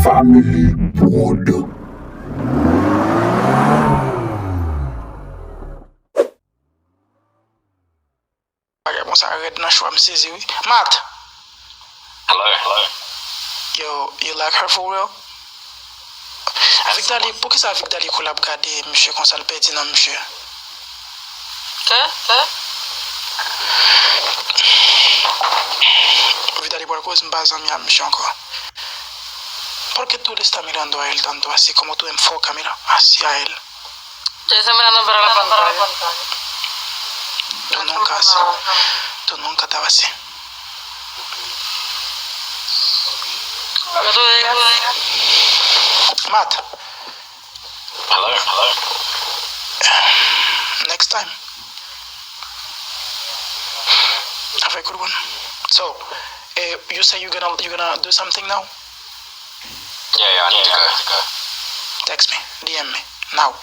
Family Pod. Matt, Hello. you like her for real? Avec Dali, pour qui ça avec Dali qu'on l'a regardé, monsieur, qu'on s'en le perdit, non, monsieur? Avec Dali, pour cause, m'base en miam, monsieur, encore. Porque tú le estás mirando a él tanto así como tú enfocas, mira, hacia él? Yo estoy mirando para la pantalla. Tú nunca estabas así. Lo que tú digas. Matt, Hello. next time. Have a good one. So, you say you're gonna do something now? Yeah, I need to go. Text me, DM me now.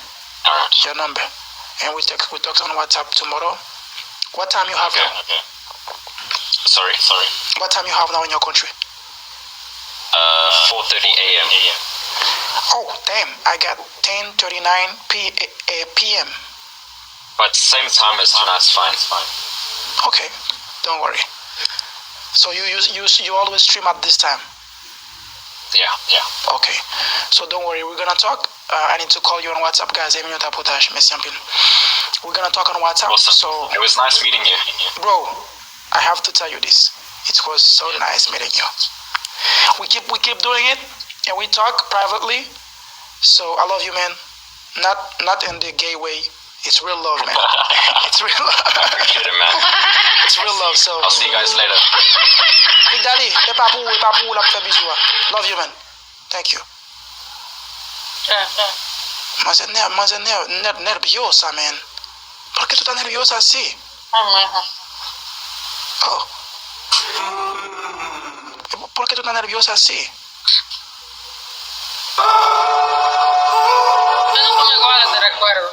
Alright. Your number, and we talk on WhatsApp tomorrow. What time you have Okay. now? Sorry. What time you have now in your country? 4:30 a.m. Oh, damn! I got 10:39 p.m. But same time as tonight's fine. Okay, don't worry. So you always stream at this time. Yeah. Okay, so don't worry. We're gonna talk. I need to call you on WhatsApp, guys. We're gonna talk on WhatsApp. Awesome. So, It was nice meeting you. bro, I have to tell you this. It was so nice meeting you. We keep doing it, and we talk privately. So I love you, man. Not in the gay way. It's real love, man. It's real love. Appreciate it, man. It's real love. So, I'll see you guys later. Big Daddy, love you, man. Thank you. Mas é nerviosa, man. ¿Por qué tú estás nerviosa así? Oh. ¿Por qué tú estás nerviosa así? Yo no como igual, te recuerdo.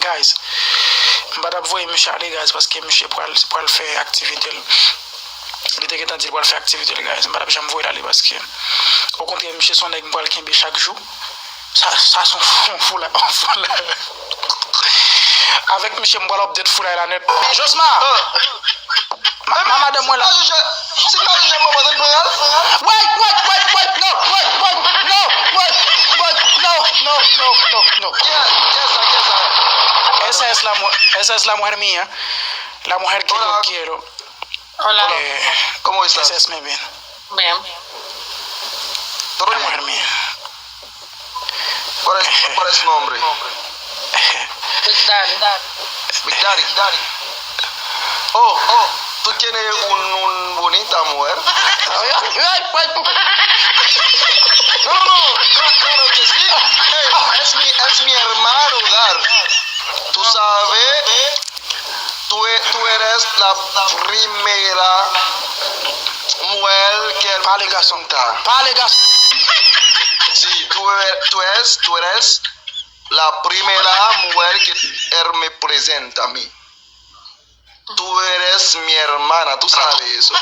Guys, mbada voye monsieur ali, guys, parce que monsieur pour le faire activité. Il était qu'à dire pour le faire activité, guys. Mbada j'aime voyer aller parce que au contraire monsieur son nèg pour le chaque jour. Ça sont fou là, avec monsieur m'boire update fou là la net. Josma. Maman de moi là. C'est pas que j'aime pas votre royal. Wait, no. Esa es la mujer mía, la mujer que yo quiero. Hola. ¿Cómo estás? Esa es mi bien, Bien. la mujer mía. ¿Cuál es su nombre? Big Daddy. Big Daddy. Oh, tú tienes un bonita mujer. No, claro que sí. Hey, es mi hermano, Dar. Tú sabes, tú eres la primera mujer que él me presenta. Sí, tú eres la primera mujer que él me presenta a mí. Tú eres mi hermana, tú sabes eso.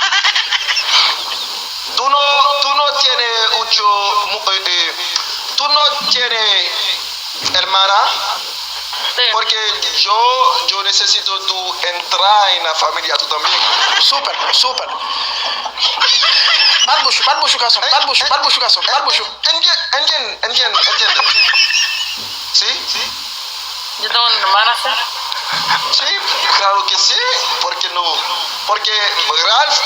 Tú no tienes tú no tienes hermana, Sí. porque yo necesito tú entrar en la familia tú también. Super. Bad bushu kason. Entiende. ¿Sí? Yo tengo una hermana, ¿sí? Sí, claro que sí. ¿Por qué no? Porque Ralph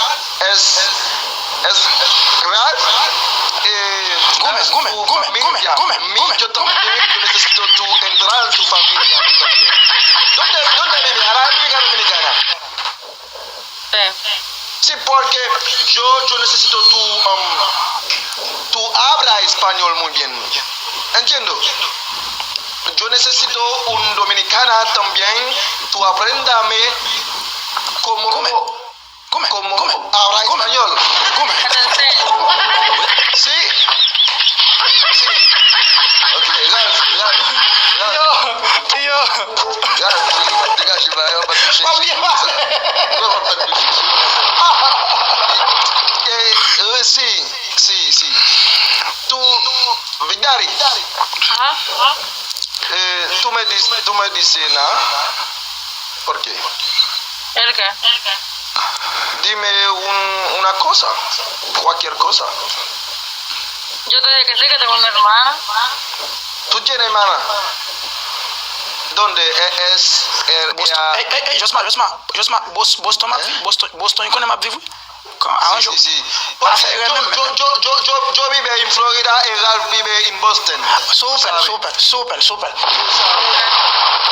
es Ralph. Come. Yo también necesito tú entrar en tu familia también. ¿Dónde vive? ¿En la República Dominicana? Sí. Sí, porque yo necesito tú hablas español muy bien. Entiendo. Yo necesito un dominicana también. Tú apréndame cómo habla español. Te enseño. Sí. Ok, Ralph. Yo. Ralph, diga, je vais pas toucher. Victory. Ajá. Tú me dices nada. ¿Por qué? ¿El qué? Dime una cosa. Cualquier cosa. Yo te dije que sí, que tengo una hermana. ¿Tú tienes hermana? ¿Dónde es? Josma, Boston connaît ma vivre? Un jour. Sí. Para hacer el meme. Yo vivo en Florida y Ralph vive en Boston. Súper.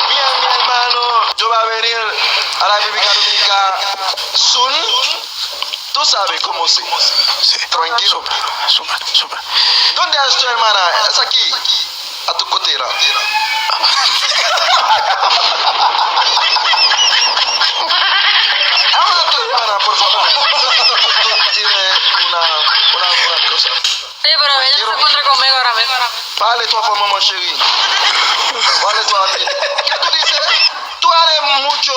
Mi hermano, yo voy a venir a la República Dominicana soon. Tú sabes cómo sí. Sí. Tranquilo. Súper. ¿Dónde es tu hermana? Es aquí. A tu cotera. Habla a tu hermana, por favor. Dile una cosa. Sí, pero ella no se encuentra conmigo ahora mismo. Parle toi pour maman chérie. Parle toi a ti. ¿Qué tú dices? Tú haces mucho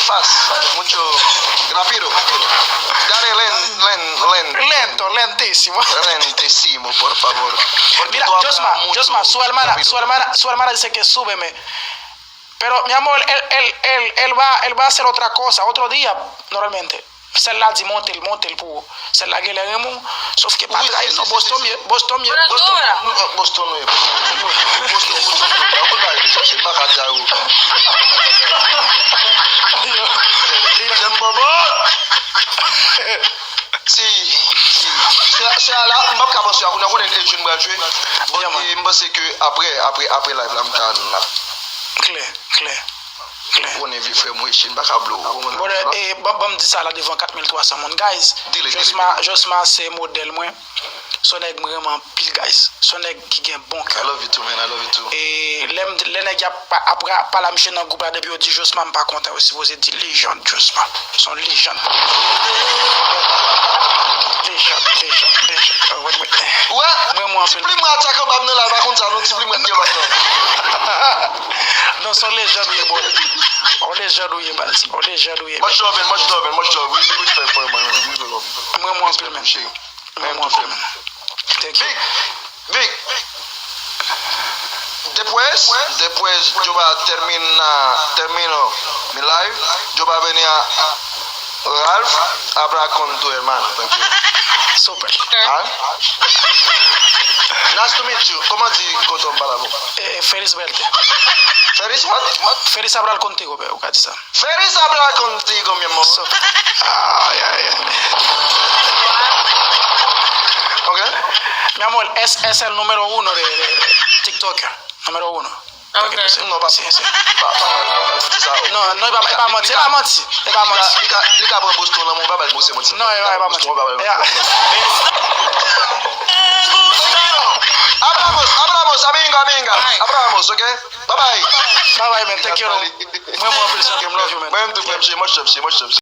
fast, mucho rápido. Dale lento. Lentísimo. Lentísimo, por favor. Porque Mira, tú hablas mucho Josma, su hermana dice que súbeme. Pero mi amor, él va a hacer otra cosa, otro día, normalmente. Celle-là dit monter pour celle-là qui est là, sauf que pas Oui, très si, non, si, Boston si, mieux, si. Boston mieux. Pero Boston. súbela. Boston no es. Ako na rin siya. Makataw. Yan baba. Si. C'est là, je vais commencer à vous donner une étude gratuite. Bon, et je sais que après live, là, Claire. on est vivre moi chez Bakablo. Bon, et me dit ça là devant 4300 monde. Guys, Dis-le. Josma c'est modèle moi. Son nèg vraiment pile guys. Son nèg qui gagne bon I cœur. love you too, man. I love you too. Et les nèg après pas la machine dans groupe là depuis on dit Josma pas content aussi vous êtes dit légende Josma. Son légende. Ouais, tu peux me attaquer comme là, par contre, ça, non, tu peux me dire maintenant. Non, son légende est bon. On légende est base. On légende est. Much love. We respect for you, man. Moi un peu même. Shame. Moi un peu même. Thank you. Vic. Después yo voy a termino mi live. Yo voy a venir a Ralph a hablar con tu hermano. Tranquilo. Super. ¿Ah? Nice to meet you. ¿Cómo te Cotton Balabo? Feliz verte. Feliz what? Feliz hablar contigo, veo, Katisa. Feliz hablar contigo, mi amor. Ay. ¿Ok? Mi amor, es el número 1 de TikToker. Número 1. Ok. No, pa. Sí. No, No, il va mentir. Li ka pran Boston nan moun babal bose mwen ti. Non, il va mentir. Hablamos, amiga. Hablamos, ok? Bye bye. Bye, man. Take care. Moi, plus que love you, man. Moi, much love.